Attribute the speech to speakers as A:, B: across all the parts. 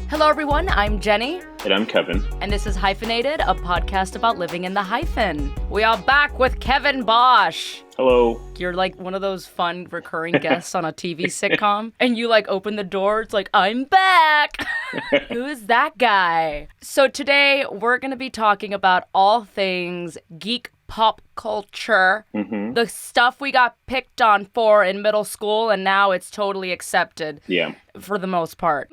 A: Hello, everyone. I'm Jenny.
B: And I'm Kevin.
A: And this is Hyphenated, a podcast about living in the hyphen. We are back with Kevin Bosch.
B: Hello.
A: You're like one of those fun recurring guests on a TV sitcom. And you like open the door. It's like, I'm back. Who is that guy? So today we're going to be talking about all things geek pop culture. The stuff we got picked on for in middle school, and now it's totally accepted.
B: Yeah.
A: For the most part.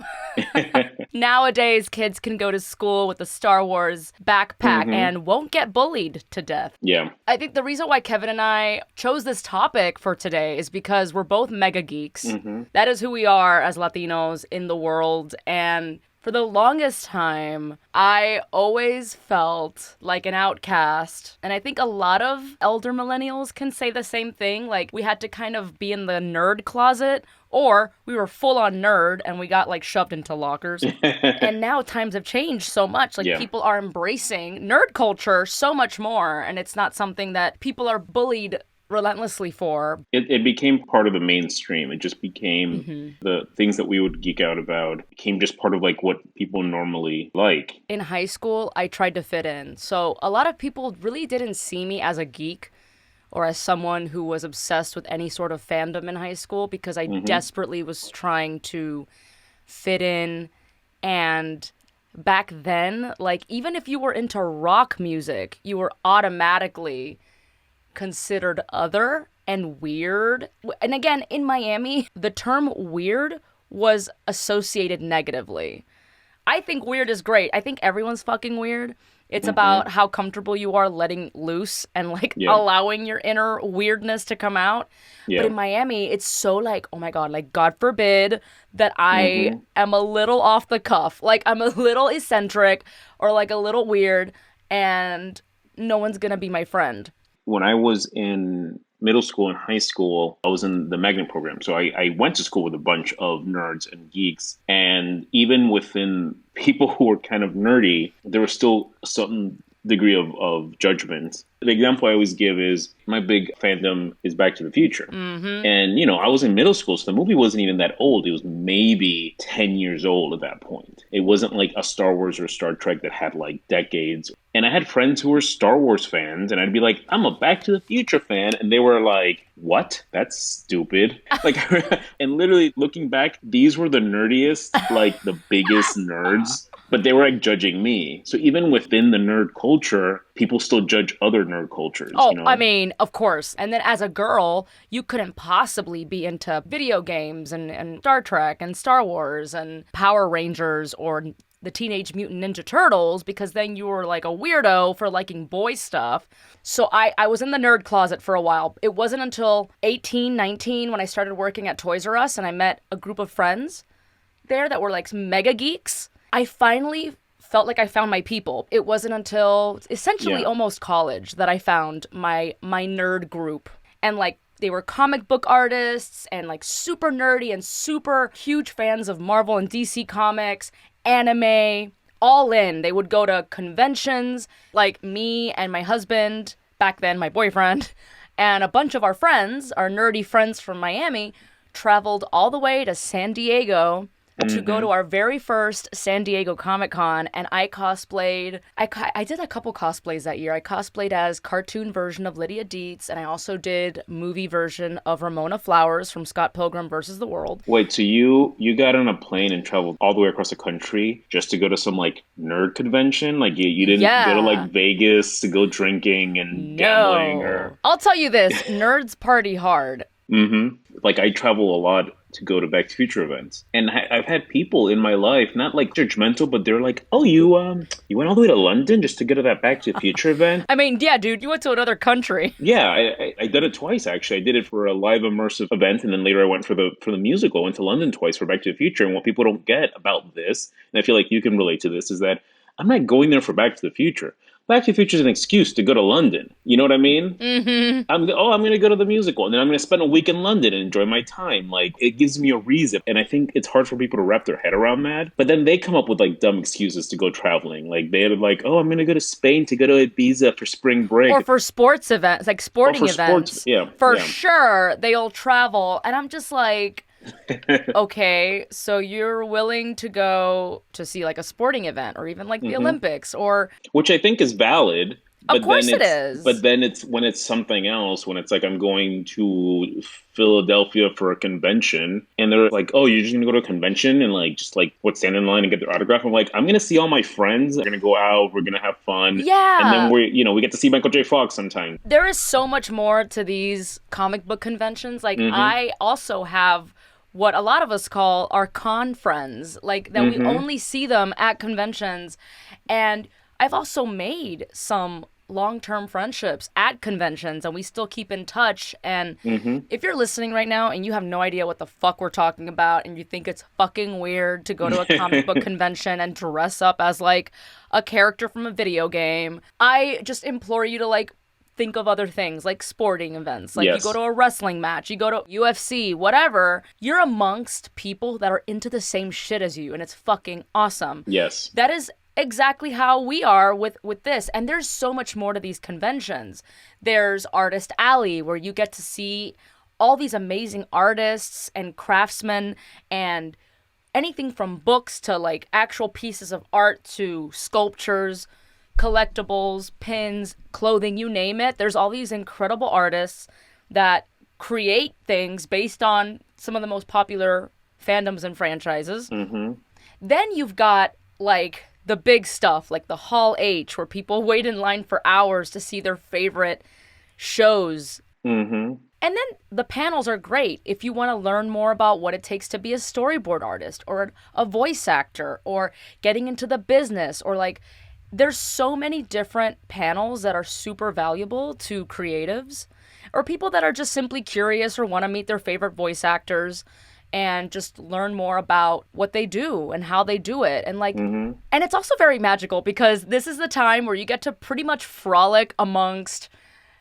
A: Nowadays, kids can go to school with a Star Wars backpack and won't get bullied to death.
B: Yeah.
A: I think the reason why Kevin and I chose this topic for today is because we're both mega geeks. That is who we are as Latinos in the world. And for the longest time, I always felt like an outcast. And I think a lot of elder millennials can say the same thing. Like, we had to kind of be in the nerd closet, or we were full on nerd and we got like shoved into lockers. And now times have changed so much. Like, people are embracing nerd culture so much more. And it's not something that people are bullied relentlessly for.
B: It became part of the mainstream. It just became the things that we would geek out about became just part of like what people normally like.
A: In high school, I tried to fit in. So a lot of people really didn't see me as a geek or as someone who was obsessed with any sort of fandom in high school because I desperately was trying to fit in. And back then, like, even if you were into rock music, you were automatically considered other and weird. And again, in Miami, the term weird was associated negatively. I think weird is great. I think everyone's fucking weird. It's about how comfortable you are letting loose and like allowing your inner weirdness to come out. But in Miami, it's so like, oh my God, like God forbid that I am a little off the cuff. Like I'm a little eccentric or like a little weird and no one's gonna be my friend.
B: When I was in middle school and high school, I was in the magnet program. So I went to school with a bunch of nerds and geeks. And even within people who were kind of nerdy, there was still a certain degree of judgment. The example I always give is my big fandom is Back to the Future. And, you know, I was in middle school, so the movie wasn't even that old. It was maybe 10 years old at that point. It wasn't like a Star Wars or Star Trek that had like decades. And I had friends who were Star Wars fans, and I'd be like, I'm a Back to the Future fan. And they were like, what? That's stupid. Like, and literally looking back, these were the nerdiest, like the biggest nerds. But they were like judging me. So even within the nerd culture, people still judge other nerd cultures.
A: Oh,
B: you know?
A: I mean, of course. And then as a girl, you couldn't possibly be into video games and Star Trek and Star Wars and Power Rangers or the Teenage Mutant Ninja Turtles because then you were like a weirdo for liking boy stuff. So I was in the nerd closet for a while. It wasn't until 18, 19 when I started working at Toys R Us and I met a group of friends there that were like mega geeks. I finally felt like I found my people. It wasn't until essentially almost college that I found my nerd group. And like they were comic book artists and like super nerdy and super huge fans of Marvel and DC comics, anime, all in. They would go to conventions like me and my husband, back then my boyfriend, and a bunch of our friends, our nerdy friends from Miami, traveled all the way to San Diego to go to our very first San Diego Comic-Con, and I cosplayed. I did a couple cosplays that year. I cosplayed as cartoon version of Lydia Dietz, and I also did movie version of Ramona Flowers from Scott Pilgrim vs. the World.
B: Wait, so you got on a plane and traveled all the way across the country just to go to some like nerd convention? Like you didn't go to like Vegas to go drinking and gambling? Or...
A: I'll tell you this, nerds party hard.
B: Like I travel a lot to go to Back to the Future events. And I've had people in my life, not like judgmental, but they're like, oh, you went all the way to London just to go to that Back to the Future event?
A: I mean, yeah, dude, you went to another country.
B: Yeah, I did it twice, actually. I did it for a live immersive event, and then later I went for the musical. I went to London twice for Back to the Future. And what people don't get about this, and I feel like you can relate to this, is that I'm not going there for Back to the Future. Back to the Future is an excuse to go to London. You know what I mean? I'm going to go to the musical, and then I'm going to spend a week in London and enjoy my time. Like, it gives me a reason. And I think it's hard for people to wrap their head around that. But then they come up with, like, dumb excuses to go traveling. Like, they're like, oh, I'm going to go to Spain to go to Ibiza for spring break.
A: Or for sports events, like sporting events.
B: Yeah.
A: For sure, they'll travel. And I'm just like... Okay, so you're willing to go to see like a sporting event or even like the
B: Hmm.
A: Olympics or
B: Which I think is valid,
A: of
B: but then
A: course it
B: it's
A: is.
B: when it's something else, when it's like I'm going to Philadelphia for a convention and they're like, "Oh, you're just gonna go to a convention and like just like what stand in line and get their autograph." I'm like, I'm gonna see all my friends. We're gonna go out. We're gonna have fun, and then
A: Yeah.
B: we get to see Michael J. Fox sometime.
A: There is so much more to these comic book conventions. Like
B: Hmm.
A: I also have what a lot of us call our con friends, like that we
B: Hmm.
A: only see them at conventions. And I've also made some long-term friendships at conventions and we still keep in touch. And
B: Hmm.
A: if you're listening right now and you have no idea what the fuck we're talking about and you think it's fucking weird to go to a comic book convention and dress up as like a character from a video game, I just implore you to like think of other things like sporting events. Like you go
B: Yes.
A: to a wrestling match, you go to UFC, whatever. You're amongst people that are into the same shit as you and it's fucking awesome.
B: Yes.
A: That is exactly how we are with this, and there's so much more to these conventions. There's Artist Alley where you get to see all these amazing artists and craftsmen and anything from books to like actual pieces of art to sculptures, collectibles, pins, clothing, you name it. There's all these incredible artists that create things based on some of the most popular fandoms and franchises.
B: Hmm.
A: Then you've got like the big stuff, like the Hall H, where people wait in line for hours to see their favorite shows.
B: Hmm.
A: And then the panels are great if you want to learn more about what it takes to be a storyboard artist or a voice actor or getting into the business or like there's so many different panels that are super valuable to creatives or people that are just simply curious or want to meet their favorite voice actors and just learn more about what they do and how they do it. And like,
B: Hmm.
A: and it's also very magical because this is the time where you get to pretty much frolic amongst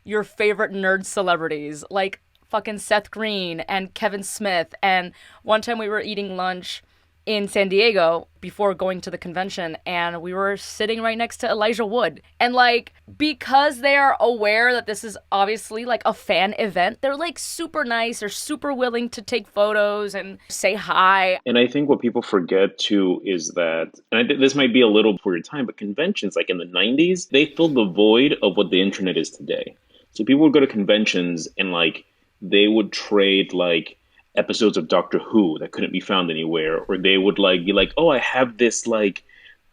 A: your favorite nerd celebrities like fucking Seth Green and Kevin Smith. And one time we were eating lunch in San Diego before going to the convention and we were sitting right next to Elijah Wood. And like because they are aware that this is obviously like a fan event, they're like super nice, they're super willing to take photos and say hi.
B: And I think what people forget too is that, and I think this might be a little before your time, but conventions like in the 90s, they filled the void of what the internet is today. So people would go to conventions and like they would trade like episodes of Doctor Who that couldn't be found anywhere, or they would like be like, oh, I have this like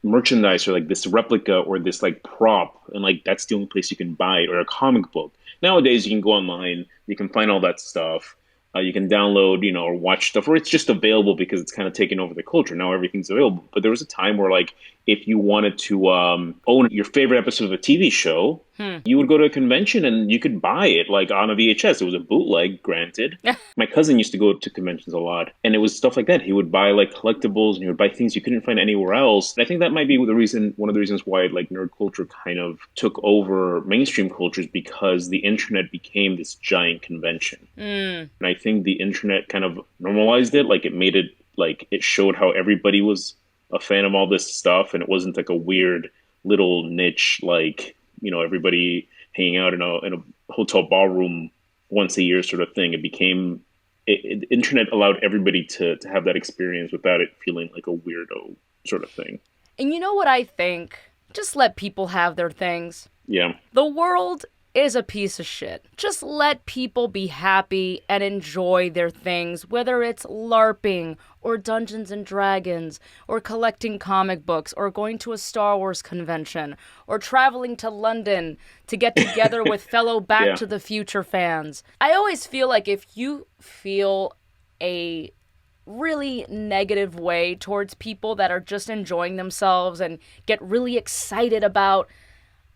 B: merchandise or like this replica or this like prop, and like that's the only place you can buy it, or a comic book. Nowadays, you can go online, you can find all that stuff. You can download, or watch stuff, or it's just available because it's kind of taken over the culture. Now everything's available. But there was a time where, like, if you wanted to own your favorite episode of a TV show, you would go to a convention and you could buy it, like on a VHS. It was a bootleg, granted. My cousin used to go to conventions a lot, and it was stuff like that. He would buy like collectibles, and he would buy things you couldn't find anywhere else. And I think that might be one of the reasons why like nerd culture kind of took over mainstream cultures, because the internet became this giant convention. And I think the internet kind of normalized it, like it made it like it showed how everybody was a fan of all this stuff, and it wasn't like a weird little niche like everybody hanging out in a hotel ballroom once a year sort of thing. It became internet allowed everybody to have that experience without it feeling like a weirdo sort of thing.
A: And you know what I think? Just let people have their things.
B: Yeah.
A: The world is a piece of shit. Just let people be happy and enjoy their things, whether it's LARPing or Dungeons and Dragons or collecting comic books or going to a Star Wars convention or traveling to London to get together with fellow Back
B: Yeah.
A: to the Future fans. I always feel like if you feel a really negative way towards people that are just enjoying themselves and get really excited about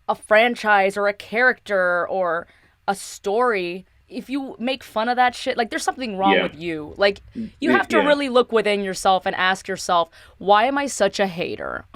A: a franchise or a character or a story, if you make fun of that shit, like there's something wrong
B: Yeah.
A: with you. Like you have to
B: Yeah.
A: really look within yourself and ask yourself, why am I such a hater?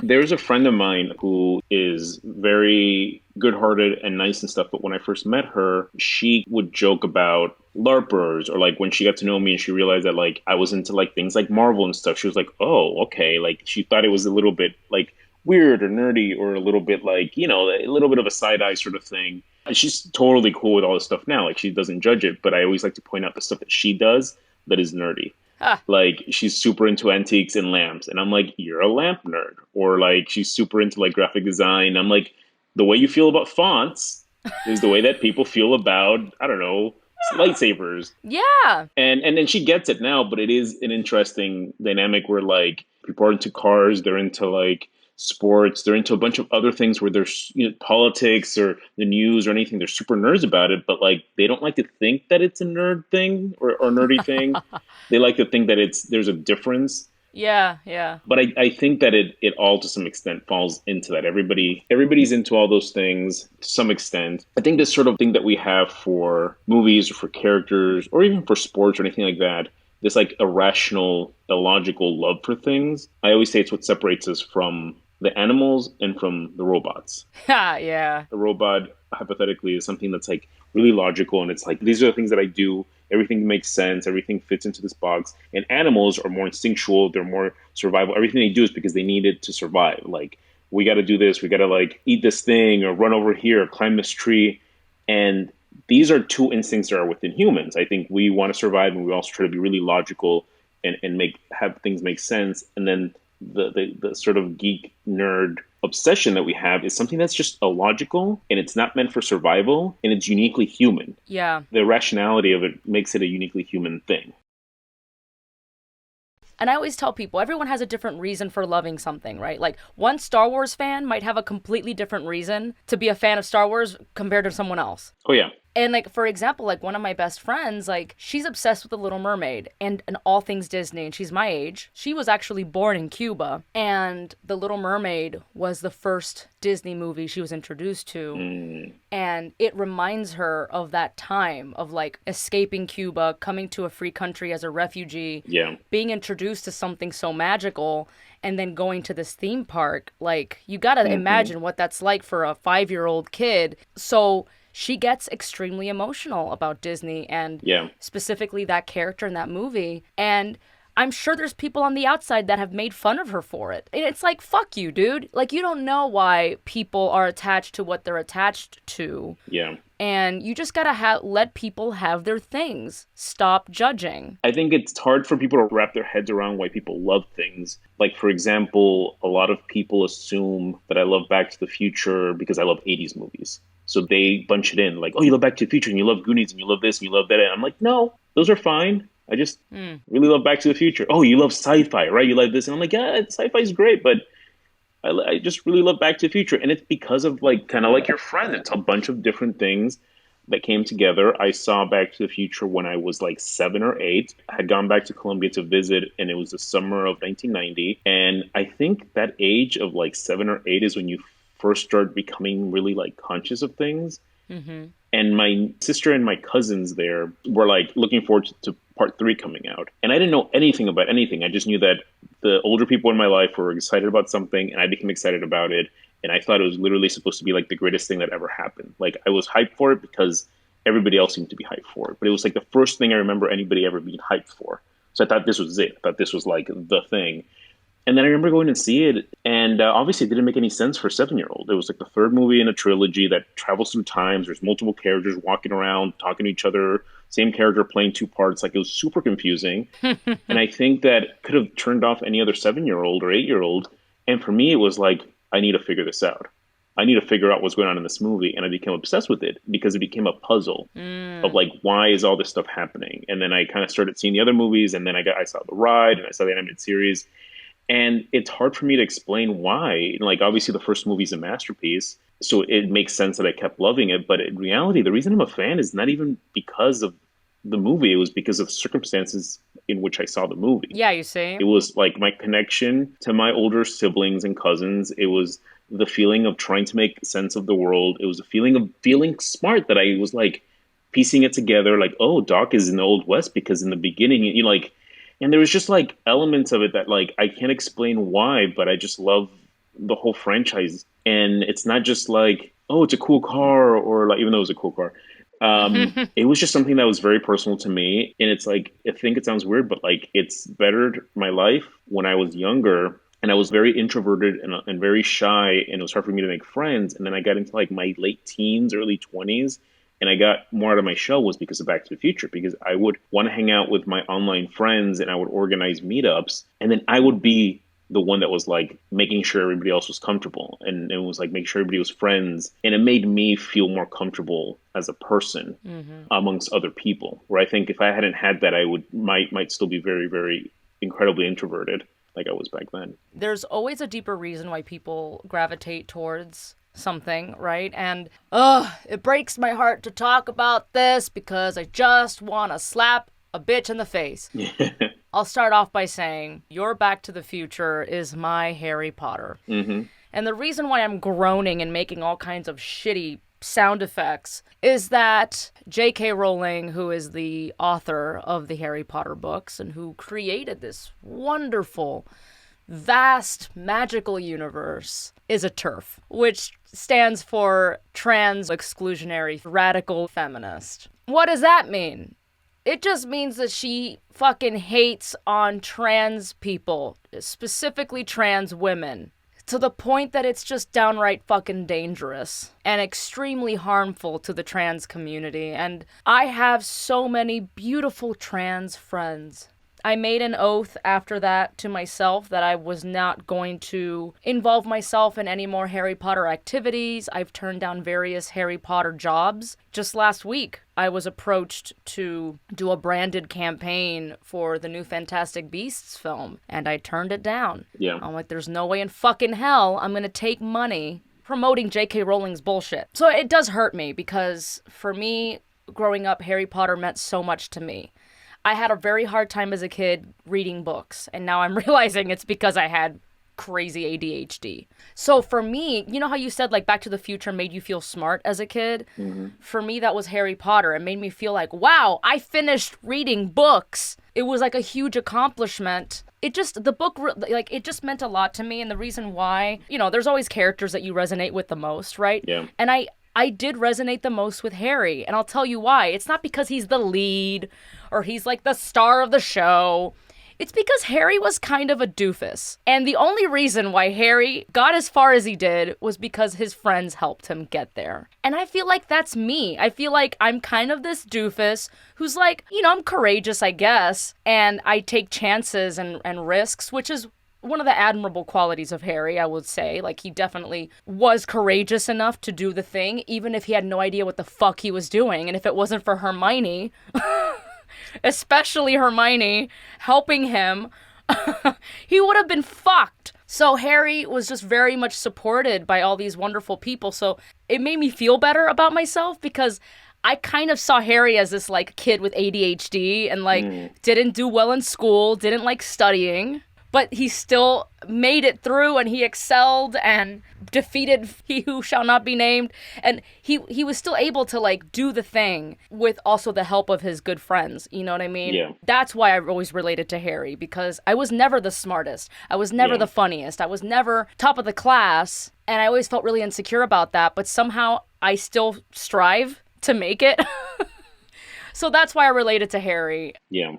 B: There's a friend of mine who is very good-hearted and nice and stuff, but when I first met her, she would joke about LARPers, or like when she got to know me and she realized that like I was into like things like Marvel and stuff, she was like, "Oh, okay." Like she thought it was a little bit like weird or nerdy, or a little bit like, a little bit of a side eye sort of thing. And she's totally cool with all this stuff now. Like she doesn't judge it, but I always like to point out the stuff that she does. that is nerdy.
A: Ha.
B: Like she's super into antiques and lamps, and I'm like, you're a lamp nerd. Or like she's super into like graphic design. I'm like, the way you feel about fonts is the way that people feel about, I don't know, lightsabers.
A: Yeah.
B: And then she gets it now, but it is an interesting dynamic where like people are into cars, they're into like sports, they're into a bunch of other things where there's, you know, politics or the news or anything. They're super nerds about it, but like they don't like to think that it's a nerd thing or nerdy thing. They like to think that it's there's a difference.
A: Yeah, yeah.
B: But I think that it all to some extent falls into that. Everybody's into all those things to some extent. I think this sort of thing that we have for movies or for characters or even for sports or anything like that, this like irrational, illogical love for things. I always say it's what separates us from the animals and from the robots.
A: Ha, yeah.
B: A robot, hypothetically, is something that's like really logical, and it's like these are the things that I do. Everything makes sense. Everything fits into this box. And animals are more instinctual. They're more survival. Everything they do is because they need it to survive. Like we got to do this. We got to like eat this thing or run over here or climb this tree. And these are two instincts that are within humans. I think we want to survive, and we also try to be really logical and make have things make sense. And then the sort of geek nerd obsession that we have is something that's just illogical and it's not meant for survival and it's uniquely human.
A: Yeah.
B: The rationality of it makes it a uniquely human thing.
A: And I always tell people, everyone has a different reason for loving something, right? Like, one Star Wars fan might have a completely different reason to be a fan of Star Wars compared to someone else.
B: Oh, yeah.
A: And, like, for example, like, one of my best friends, like, she's obsessed with The Little Mermaid and all things Disney, and she's my age. She was actually born in Cuba, and The Little Mermaid was the first Disney movie she was introduced to. And it reminds her of that time of, like, escaping Cuba, coming to a free country as a refugee,
B: Yeah.
A: being introduced to something so magical, and then going to this theme park. Like, you gotta imagine what that's like for a 5-year-old kid. So she gets extremely emotional about Disney and
B: Yeah.
A: specifically that character in that movie. And I'm sure there's people on the outside that have made fun of her for it. And it's like, fuck you, dude. Like, you don't know why people are attached to what they're attached to.
B: Yeah.
A: And you just gotta let people have their things. Stop judging.
B: I think it's hard for people to wrap their heads around why people love things. Like, for example, a lot of people assume that I love Back to the Future because I love 80s movies. So they bunch it in like, oh, you love Back to the Future and you love Goonies and you love this and you love that. And I'm like, no, those are fine. I just really love Back to the Future. Oh, you love sci-fi, right? You like this. And I'm like, yeah, sci-fi is great, but I just really love Back to the Future. And it's because of like, kind of like your friend. It's a bunch of different things that came together. I saw Back to the Future when I was like 7 or 8. I had gone back to Colombia to visit, and it was the summer of 1990. And I think that age of like 7 or 8 is when you first start becoming really like conscious of things. And my sister and my cousins there were like looking forward to part 3 coming out. And I didn't know anything about anything. I just knew that the older people in my life were excited about something, and I became excited about it. And I thought it was literally supposed to be like the greatest thing that ever happened. Like I was hyped for it because everybody else seemed to be hyped for it. But it was like the first thing I remember anybody ever being hyped for. So I thought this was it. I thought this was like the thing. And then I remember going to see it, and obviously it didn't make any sense for a 7-year-old. It was like the third movie in a trilogy that travels through times. There's multiple characters walking around, talking to each other, same character playing 2 parts. Like it was super confusing. And I think that could have turned off any other 7-year-old or 8-year-old. And for me, it was like, I need to figure this out. I need to figure out what's going on in this movie. And I became obsessed with it because it became a puzzle of like, why is all this stuff happening? And then I kind of started seeing the other movies, and then I saw The Ride, and I saw the animated series. And it's hard for me to explain why. Like, obviously, the first movie is a masterpiece, so it makes sense that I kept loving it. But in reality, the reason I'm a fan is not even because of the movie. It was because of circumstances in which I saw the movie.
A: Yeah, you see?
B: It was like my connection to my older siblings and cousins. It was the feeling of trying to make sense of the world. It was a feeling of feeling smart that I was like piecing it together. Like, oh, Doc is in the Old West because in the beginning, you know, like, and there was just like elements of it that like I can't explain why, but I just love the whole franchise. And it's not just like, oh, it's a cool car, or like, even though it was a cool car. It was just something that was very personal to me. And it's like, I think it sounds weird, but like it's bettered my life when I was younger. And I was very introverted and very shy, and it was hard for me to make friends. And then I got into like my late teens, early 20s, and I got more out of my shell was because of Back to the Future, because I would want to hang out with my online friends and I would organize meetups, and then I would be the one that was like making sure everybody else was comfortable, and it was like make sure everybody was friends, and it made me feel more comfortable as a person amongst other people, where I think if I hadn't had that, I would might still be very, very incredibly introverted like I was back then.
A: There's always a deeper reason why people gravitate towards something, right? And it breaks my heart to talk about this because I just want to slap a bitch in the face. I'll start off by saying your Back to the Future is my Harry Potter.
B: Mm-hmm.
A: And the reason why I'm groaning and making all kinds of shitty sound effects is that J.K. Rowling, who is the author of the Harry Potter books and who created this wonderful, vast, magical universe, is a TERF, which stands for trans exclusionary radical feminist. What does that mean? It just means that she fucking hates on trans people, specifically trans women, to the point that it's just downright fucking dangerous and extremely harmful to the trans community. And I have so many beautiful trans friends. I made an oath after that to myself that I was not going to involve myself in any more Harry Potter activities. I've turned down various Harry Potter jobs. Just last week, I was approached to do a branded campaign for the new Fantastic Beasts film, and I turned it down.
B: Yeah.
A: I'm like, there's no way in fucking hell I'm gonna take money promoting J.K. Rowling's bullshit. So it does hurt me because for me, growing up, Harry Potter meant so much to me. I had a very hard time as a kid reading books, and now I'm realizing it's because I had crazy ADHD. So for me, you know how you said like Back to the Future made you feel smart as a kid?
B: Mm-hmm.
A: For me, that was Harry Potter. It made me feel like, wow, I finished reading books. It was like a huge accomplishment. It just meant a lot to me. And the reason why, there's always characters that you resonate with the most, right?
B: Yeah.
A: And I did resonate the most with Harry, and I'll tell you why. It's not because he's the lead or he's like the star of the show. It's because Harry was kind of a doofus. And the only reason why Harry got as far as he did was because his friends helped him get there. And I feel like that's me. I feel like I'm kind of this doofus who's like, I'm courageous, I guess, and I take chances and risks, which is one of the admirable qualities of Harry, I would say. Like, he definitely was courageous enough to do the thing, even if he had no idea what the fuck he was doing. And if it wasn't for Hermione, especially Hermione, helping him, he would have been fucked. So Harry was just very much supported by all these wonderful people. So it made me feel better about myself because I kind of saw Harry as this, like, kid with ADHD and, like, didn't do well in school, didn't like studying. But he still made it through, and he excelled and defeated he who shall not be named. And he was still able to, like, do the thing with also the help of his good friends. You know what I mean?
B: Yeah.
A: That's why I've always related to Harry, because I was never the smartest. I was never the funniest. I was never top of the class. And I always felt really insecure about that. But somehow I still strive to make it. So that's why I related to Harry.
B: Yeah.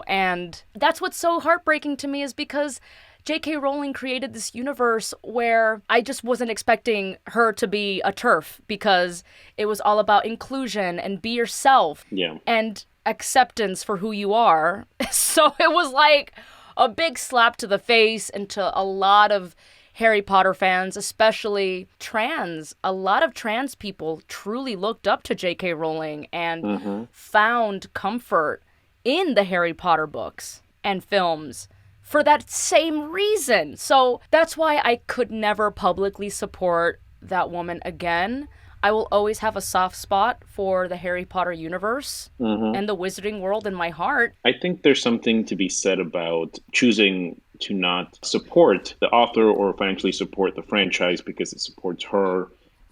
A: And that's what's so heartbreaking to me is because J.K. Rowling created this universe where I just wasn't expecting her to be a TERF because it was all about inclusion and be yourself and acceptance for who you are. So it was like a big slap to the face and to a lot of Harry Potter fans, especially trans. A lot of trans people truly looked up to J.K. Rowling and found comfort in the Harry Potter books and films for that same reason. So that's why I could never publicly support that woman again. I will always have a soft spot for the Harry Potter universe and the wizarding world in my heart.
B: I think there's something to be said about choosing to not support the author or financially support the franchise because it supports her.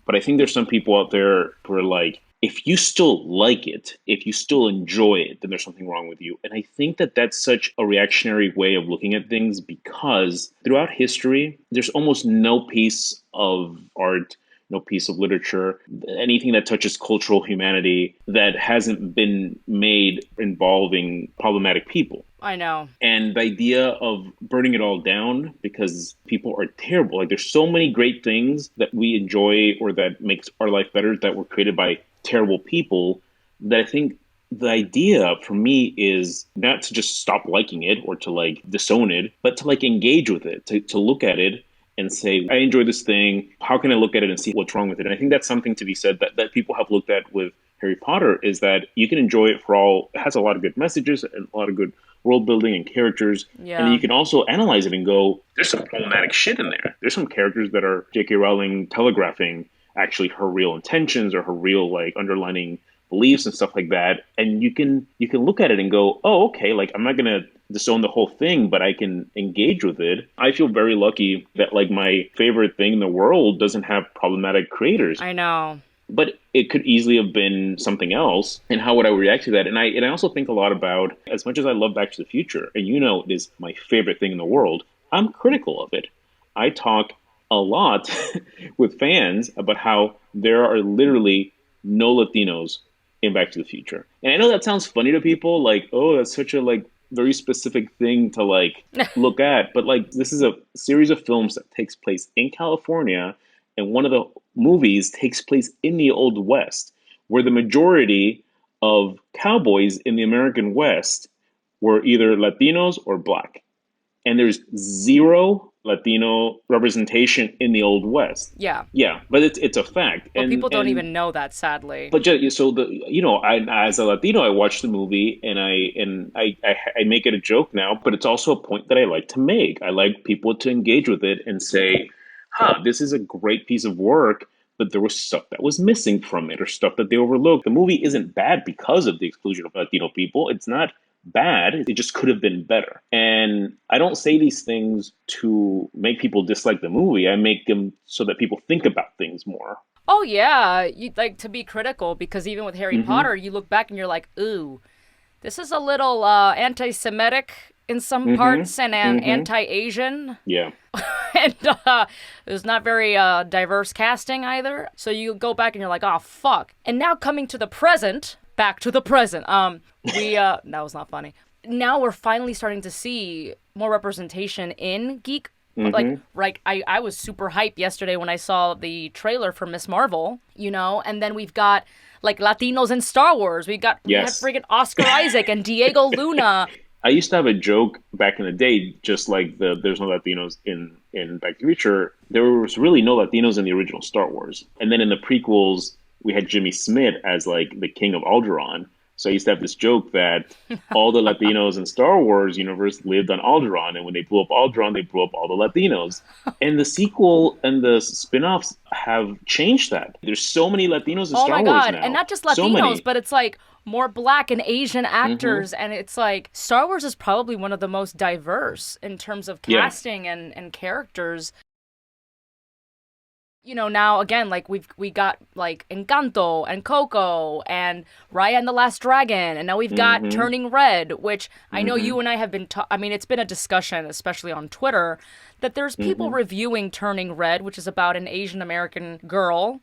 B: But I think there's some people out there who are like, if you still like it, if you still enjoy it, then there's something wrong with you. And I think that that's such a reactionary way of looking at things because throughout history, there's almost no piece of art, no piece of literature, anything that touches cultural humanity that hasn't been made involving problematic people.
A: I know.
B: And the idea of burning it all down because people are terrible. Like there's so many great things that we enjoy or that makes our life better that were created by terrible people that I think the idea for me is not to just stop liking it or to like disown it, but to like engage with it, to look at it and say, I enjoy this thing. How can I look at it and see what's wrong with it? And I think that's something to be said that people have looked at with Harry Potter is that you can enjoy it for all. It has a lot of good messages and a lot of good world building and characters.
A: Yeah.
B: And you can also analyze it and go, there's some problematic shit in there. There's some characters that are J.K. Rowling telegraphing actually her real intentions or her real like underlining beliefs and stuff like that. And you can look at it and go, oh, okay, like I'm not gonna disown the whole thing, but I can engage with it. I feel very lucky that like my favorite thing in the world doesn't have problematic creators.
A: I know.
B: But it could easily have been something else. And how would I react to that? And I also think a lot about, as much as I love Back to the Future, and you know it is my favorite thing in the world, I'm critical of it. I talk a lot with fans about how there are literally no Latinos in Back to the Future. And I know that sounds funny to people, like, oh, that's such a like very specific thing to like look at. But like this is a series of films that takes place in California, and one of the movies takes place in the Old West, where the majority of cowboys in the American West were either Latinos or Black. And there's zero Latino representation in the Old West.
A: Yeah.
B: Yeah, but it's a fact.
A: But people don't even know that, sadly.
B: But so I as a Latino, I watch the movie and I make it a joke now. But it's also a point that I like to make. I like people to engage with it and say, this is a great piece of work, but there was stuff that was missing from it or stuff that they overlooked. The movie isn't bad because of the exclusion of Latino people. It's not bad. It just could have been better. And I don't say these things to make people dislike the movie. I make them so that people think about things more.
A: Oh, yeah. You'd like to be critical because even with Harry Potter, you look back and you're like, ooh, this is a little anti-Semitic in some parts and anti-Asian.
B: Yeah.
A: And there's not very diverse casting either. So you go back and you're like, oh, fuck. And now coming to the present, back to the present. That was not funny. Now we're finally starting to see more representation in Geek. I was super hyped yesterday when I saw the trailer for Miss Marvel, and then we've got like Latinos in Star Wars. We have freaking Oscar Isaac and Diego Luna.
B: I used to have a joke back in the day, just like there's no Latinos in Back to the Future. There was really no Latinos in the original Star Wars. And then in the prequels, we had Jimmy Smith as like the king of Alderaan. So I used to have this joke that all the Latinos in Star Wars universe lived on Alderaan. And when they blew up Alderaan, they blew up all the Latinos. And the sequel and the spin-offs have changed that. There's so many Latinos in Star Wars now.
A: Oh my God. And not just Latinos, but it's like more Black and Asian actors. And it's like Star Wars is probably one of the most diverse in terms of casting and characters. Now again, like we got like Encanto and Coco and Raya and the Last Dragon, and now we've got Turning Red, which I know you and I have been. It's been a discussion, especially on Twitter, that there's people reviewing Turning Red, which is about an Asian American girl,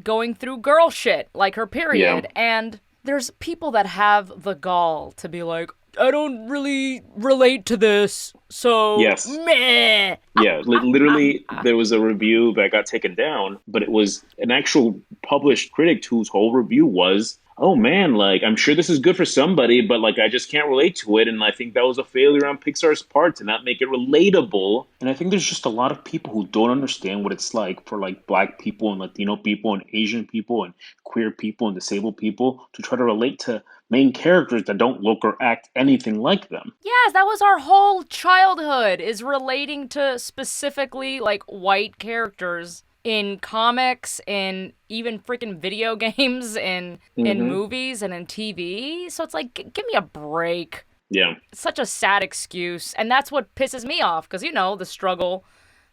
A: going through girl shit, like her period, and there's people that have the gall to be like, I don't really relate to this, so meh.
B: Yeah, literally, there was a review that got taken down, but it was an actual published critic whose whole review was, oh man, like, I'm sure this is good for somebody, but like, I just can't relate to it, and I think that was a failure on Pixar's part to not make it relatable. And I think there's just a lot of people who don't understand what it's like for like Black people and Latino people and Asian people and queer people and disabled people to try to relate to main characters that don't look or act anything like them.
A: Yes, that was our whole childhood, is relating to specifically like white characters in comics, in even freaking video games, in movies and in TV. So it's like, give me a break.
B: Yeah.
A: It's such a sad excuse. And that's what pisses me off, because, the struggle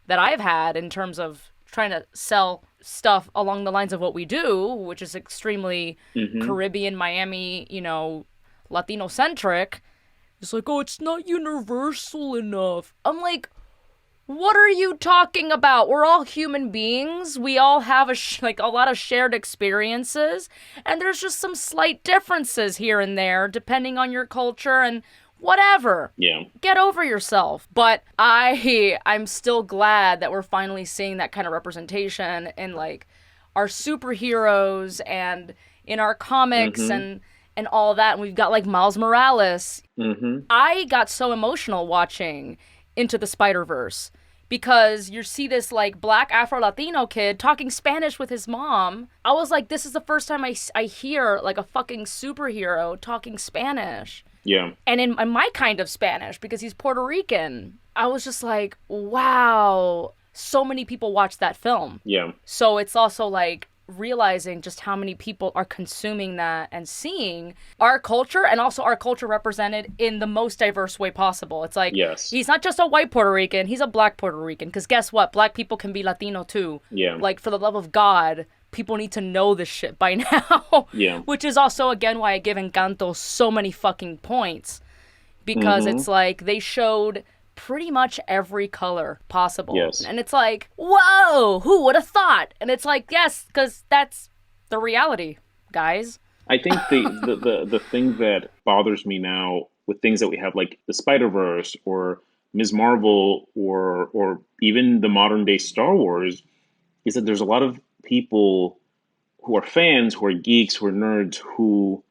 A: that I've had in terms of trying to sell stuff along the lines of what we do, which is extremely Caribbean, Miami, Latino-centric. It's like, oh, it's not universal enough. I'm like, What are you talking about? We're all human beings. We all have like a lot of shared experiences, and there's just some slight differences here and there depending on your culture and whatever.
B: Yeah.
A: Get over yourself. But I'm still glad that we're finally seeing that kind of representation in like our superheroes and in our comics
B: Mm-hmm.
A: and all that. And we've got like Miles Morales.
B: Mm-hmm.
A: I got so emotional watching Into the Spider-Verse because you see this like black Afro Latino kid talking Spanish with his mom. I was like, this is the first time I hear like a fucking superhero talking Spanish.
B: Yeah.
A: And in my kind of Spanish, because he's Puerto Rican. I was just like, wow. So many people watched that film.
B: Yeah.
A: So it's also like realizing just how many people are consuming that and seeing our culture, and also our culture represented in the most diverse way possible. It's like,
B: Yes.
A: he's not just a white Puerto Rican, he's a black Puerto Rican. Because guess what? Black people can be Latino too.
B: Yeah.
A: Like, for the love of God, people need to know this shit by now.
B: Yeah.
A: Which is also, again, why I give Encanto so many fucking points. Because
B: Mm-hmm.
A: it's like, they showed pretty much every color possible.
B: Yes.
A: And it's like, whoa, who would have thought? And it's like, yes, because that's the reality, guys.
B: I think the thing that bothers me now with things that we have like the Spider-Verse or Ms. Marvel or even the modern day Star Wars is that there's a lot of people who are fans, who are geeks, who are nerds, who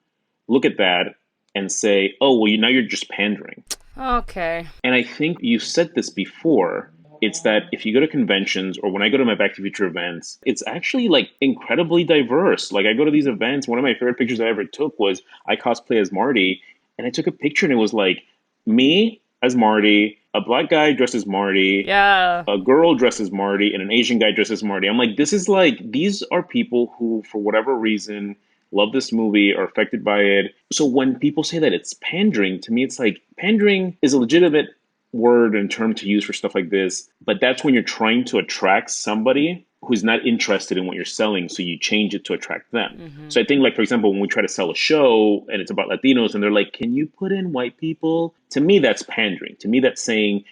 B: look at that and say, "Oh, well, now you're just pandering."
A: Okay.
B: And I think you said this before. It's that if you go to conventions or when I go to my Back to the Future events, it's actually like incredibly diverse. Like I go to these events, one of my favorite pictures I ever took was I cosplay as Marty, and I took a picture and it was like me as Marty, a black guy dressed as Marty,
A: Yeah.
B: a girl dressed as Marty, and an Asian guy dressed as Marty. I'm like, this is like, these are people who, for whatever reason, love this movie, are affected by it. So when people say that it's pandering, to me, it's like pandering is a legitimate word and term to use for stuff like this, but that's when you're trying to attract somebody who's not interested in what you're selling, so you change it to attract them.
A: Mm-hmm.
B: So I think, like, for example, when we try to sell a show and it's about Latinos and they're like, can you put in white people? To me, that's pandering. To me, that's saying,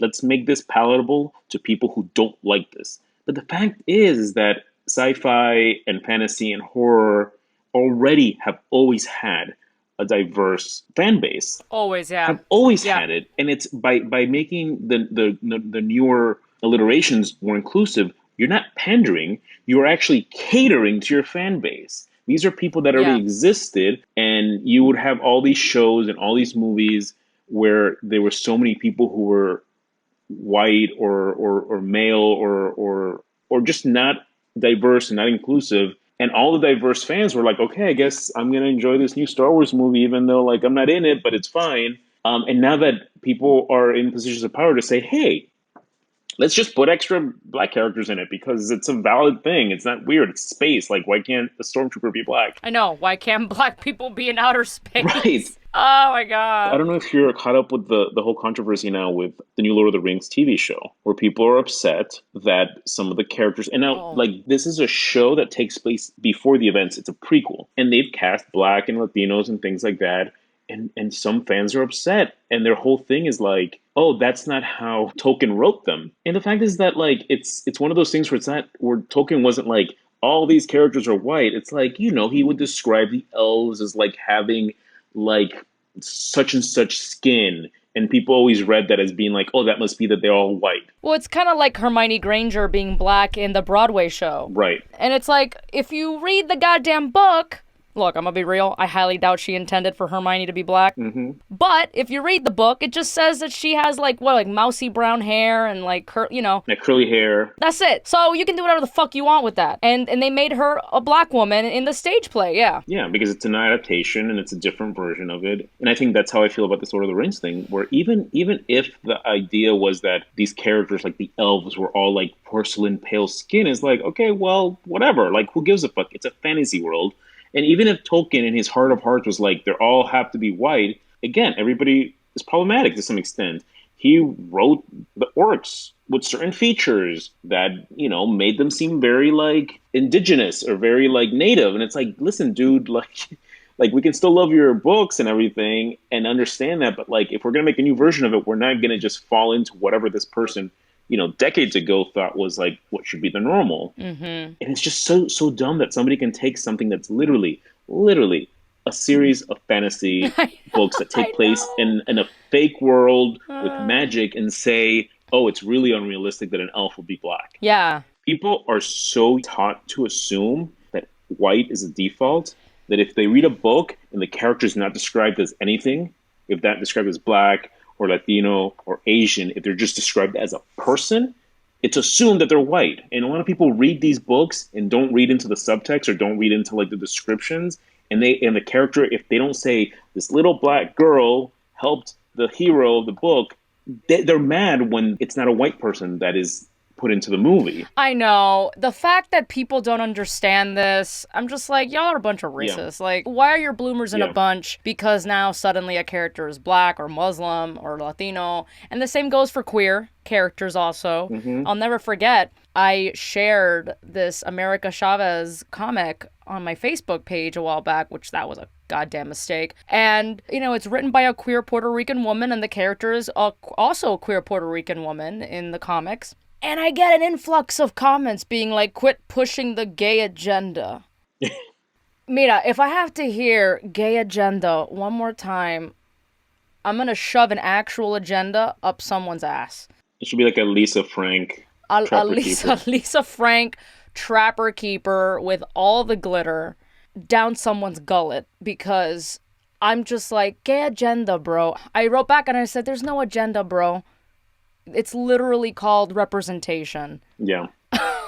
B: let's make this palatable to people who don't like this. But the fact is that sci-fi and fantasy and horror already have always had a diverse fan base,
A: Always, yeah.
B: have always
A: Yeah.
B: had it, and it's by making the newer alliterations more inclusive. You're not pandering. You are actually catering to your fan base. These are people that already
A: Yeah.
B: existed, and you would have all these shows and all these movies where there were so many people who were white or male or just not diverse and not inclusive. And all the diverse fans were like, okay, I guess I'm gonna enjoy this new Star Wars movie, even though like I'm not in it, but it's fine. And now that people are in positions of power to say, hey, let's just put extra black characters in it because it's a valid thing. It's not weird. It's space. Like, why can't a stormtrooper be black?
A: I know. Why can't black people be in outer space?
B: Right.
A: Oh my
B: I
A: god.
B: don't know if you're caught up with the whole controversy now with the new Lord of the Rings TV show, where people are upset that some of the characters, and now,
A: Oh.
B: like, this is a show that takes place before the events. It's a prequel, and they've cast black and Latinos and things like that. And some fans are upset, and their whole thing is like, oh, that's not how Tolkien wrote them. And the fact is that like it's one of those things where it's not where Tolkien wasn't like all these characters are white. It's like, he would describe the elves as like having like such and such skin, and people always read that as being like, oh, that must be that they're all white.
A: Well, it's kind of like Hermione Granger being black in the Broadway show.
B: Right.
A: And it's like, if you read the goddamn book, look, I'm gonna be real, I highly doubt she intended for Hermione to be black.
B: Mm-hmm.
A: But if you read the book, it just says that she has like mousy brown hair and like
B: That curly hair.
A: that's it. So you can do whatever the fuck you want with that. And they made her a black woman in the stage play, yeah.
B: Yeah, because it's an adaptation and it's a different version of it. And I think that's how I feel about the Lord of the Rings thing, where even if the idea was that these characters, like the elves, were all like porcelain pale skin, is like, okay, well, whatever. Like, who gives a fuck? It's a fantasy world. And even if Tolkien in his heart of hearts was like, they all have to be white, again, everybody is problematic to some extent. He wrote the orcs with certain features that, made them seem very like indigenous or very like native. And it's like, listen, dude, like we can still love your books and everything and understand that, but like if we're gonna make a new version of it, we're not gonna just fall into whatever this person decades ago thought was like what should be the normal.
A: Mm-hmm.
B: And it's just so dumb that somebody can take something that's literally a series of fantasy books that
A: I
B: take place
A: know.
B: in a fake world with
A: Uh,
B: magic and say, oh, it's really unrealistic that an elf will be black.
A: yeah.
B: People are so taught to assume that white is a default that if they read a book and the character is not described as anything, if that described as black or Latino or Asian, if they're just described as a person, it's assumed that they're white. And a lot of people read these books and don't read into the subtext or don't read into like the descriptions. And the character, if they don't say this little black girl helped the hero of the book, they're mad when it's not a white person that is put into the movie.
A: I know. The fact that people don't understand this, I'm just like, y'all are a bunch of
B: Yeah,
A: racists. Like, why are your bloomers in a
B: yeah.
A: bunch because now suddenly a character is black or Muslim or Latino? And the same goes for queer characters also.
B: Hmm.
A: I'll never forget, I shared this America Chavez comic on my Facebook page a while back, which that was a goddamn mistake. And, it's written by a queer Puerto Rican woman, and the character is also a queer Puerto Rican woman in the comics. And I get an influx of comments being like, quit pushing the gay agenda. Mira, if I have to hear gay agenda one more time, I'm going to shove an actual agenda up someone's ass.
B: It should be like a Lisa Frank
A: A
B: Trapper
A: Lisa,
B: Keeper.
A: Lisa Frank trapper keeper with all the glitter down someone's gullet because I'm just like, gay agenda, bro. I wrote back and I said, there's no agenda, bro. It's literally called representation.
B: Yeah.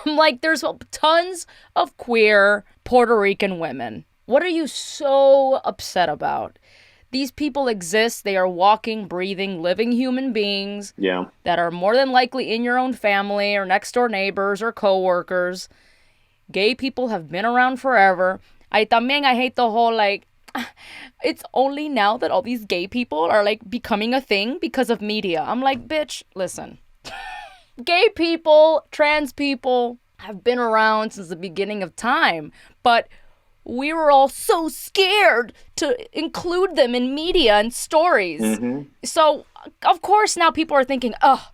A: Like, there's tons of queer Puerto Rican women. What are you so upset about? These people exist. They are walking, breathing, living human beings
B: Yeah.
A: that are more than likely in your own family or next door neighbors or coworkers. Gay people have been around forever. I hate the whole, like, it's only now that all these gay people are like becoming a thing because of media. I'm like, bitch, listen. Gay people, trans people have been around since the beginning of time, but we were all so scared to include them in media and stories.
B: Hmm.
A: So, of course, now people are thinking, oh,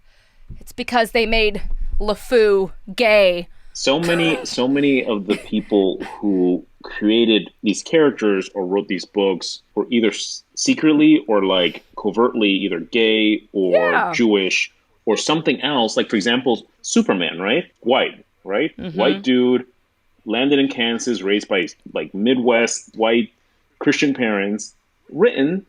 A: it's because they made LeFou gay.
B: So many of the people who created these characters or wrote these books were either secretly or like covertly either gay or
A: Yeah.
B: Jewish or something else. Like for example, Superman, right? White, right? White dude, landed in Kansas, raised by like Midwest white Christian parents, written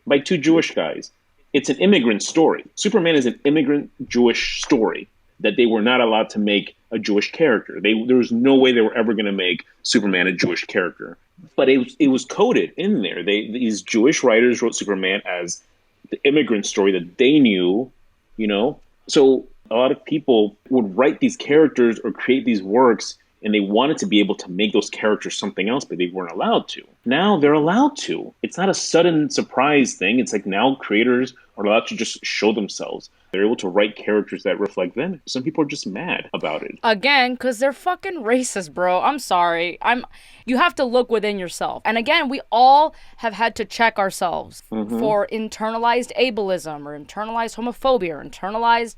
B: by two Jewish guys. It's an immigrant story. Superman is an immigrant Jewish story that they were not allowed to make a Jewish character. There was no way they were ever going to make Superman a Jewish character. But it was coded in there. These Jewish writers wrote Superman as the immigrant story that they knew, you know? So a lot of people would write these characters or create these works and they wanted to be able to make those characters something else, but they weren't allowed to. Now they're allowed to. It's not a sudden surprise thing. It's like now creators are allowed to just show themselves. They're able to write characters that reflect them. Some people are just mad about it.
A: Again, because they're fucking racist, bro. I'm sorry. You have to look within yourself. And again, we all have had to check ourselves for internalized ableism or internalized homophobia or internalized,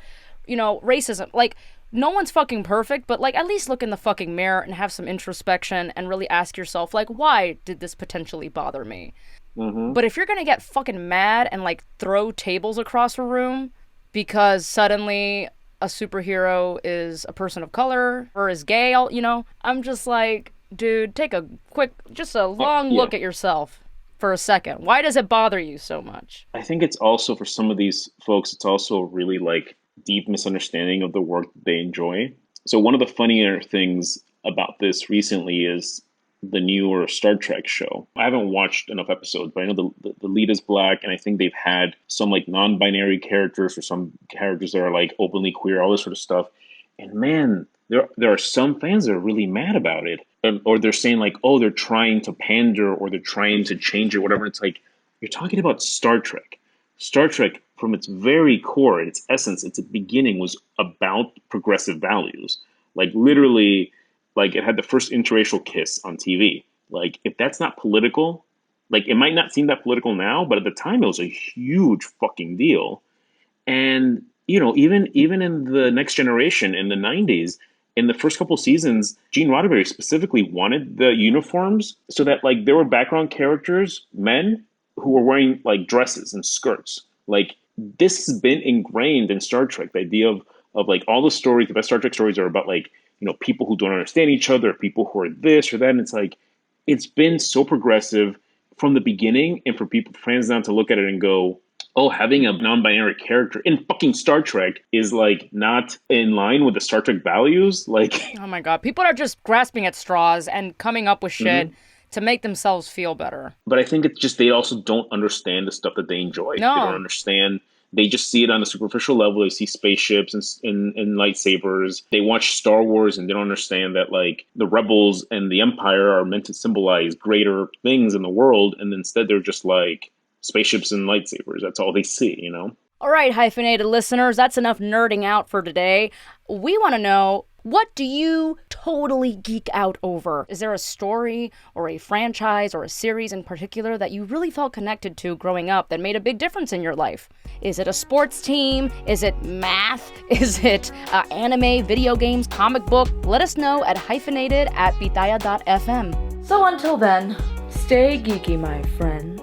A: racism. Like, no one's fucking perfect, but like at least look in the fucking mirror and have some introspection and really ask yourself, like, why did this potentially bother me? But if you're gonna get fucking mad and like throw tables across a room because suddenly a superhero is a person of color or is gay, I'm just like, dude, take a long
B: Yeah.
A: look at yourself for a second. Why does it bother you so much?
B: I think it's also for some of these folks, it's also really like deep misunderstanding of the work that they enjoy. So one of the funnier things about this recently is the newer Star Trek show. I haven't watched enough episodes, but I know the lead is black, and I think they've had some like non-binary characters or some characters that are like openly queer, all this sort of stuff. And man, there are some fans that are really mad about it, or they're saying like, oh, they're trying to pander or they're trying to change it, whatever. It's like you're talking about Star Trek. Star Trek, from its very core, its essence, its beginning, was about progressive values. Like literally, like it had the first interracial kiss on TV. Like if that's not political, like it might not seem that political now, but at the time it was a huge fucking deal. And even in the Next Generation in the '90s, in the first couple seasons, Gene Roddenberry specifically wanted the uniforms so that like there were background characters, men who were wearing like dresses and skirts. Like this has been ingrained in Star Trek. The idea of like all the stories, the best Star Trek stories are about like people who don't understand each other, people who are this or that. And it's like it's been so progressive from the beginning, and for people fans now to look at it and go, oh, having a non-binary character in fucking Star Trek is like not in line with the Star Trek values. Like,
A: Oh my God. People are just grasping at straws and coming up with shit
B: mhm.
A: to make themselves feel better.
B: But I think it's just they also don't understand the stuff that they enjoy. They don't
A: No.
B: understand. They just see it on a superficial level. They see spaceships and lightsabers. They watch Star Wars and they don't understand that like the rebels and the Empire are meant to symbolize greater things in the world, and instead they're just like spaceships and lightsabers. That's all they see.
A: All right, hyphenated listeners, that's enough nerding out for today. We want to know, what do you totally geek out over? Is there a story or a franchise or a series in particular that you really felt connected to growing up that made a big difference in your life? Is it a sports team? Is it math? Is it anime, video games, comic book? Let us know at hyphenated@pitaya.fm. So until then, stay geeky, my friends.